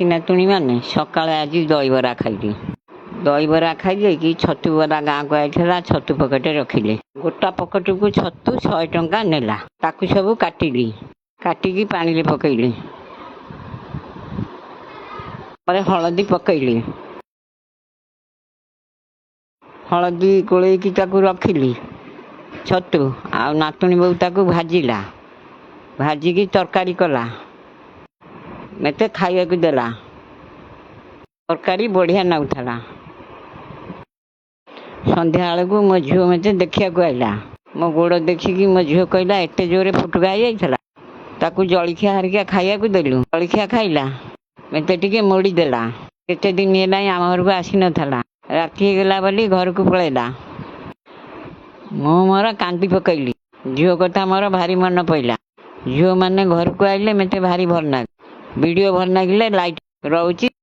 नाती नातुणी मैंने सका आज दहीबरा खाइली। दहीबरा खाई कि छतु बरा गाँव को आई छतु पकेटे रखिले। गोटा पकेट को छतु 100 टंका नेला। ताकू सब काटिली काटिकी पानी पकईली हलदी पकईली हलदी गोलैकी रखिली छतु आ नातुणी बहु ताकू भाजिला भाजिकी तरकारी कला मते खाइया को देला। तरकारी बढ़िया नाउथला। संध्या बेलू मो झील मत देखा आईला। मो गोड़ देखिकी मो झील कहला एत जोरे फुटका जाइला। ताकू जलखिया हरिका खाइया को देलु। जलखिया खाइला मते टिके मोड़ी देला। केते दिन है आम घर को आसी नथला। राति गला बोली घर को पलैला। मो मोर कांदी पकईली। झील कथा मोर भारी मन पड़ा। झील मैंने घर को आइले मते भारी भल लागे। वीडियो भल लगे लाइक रोची।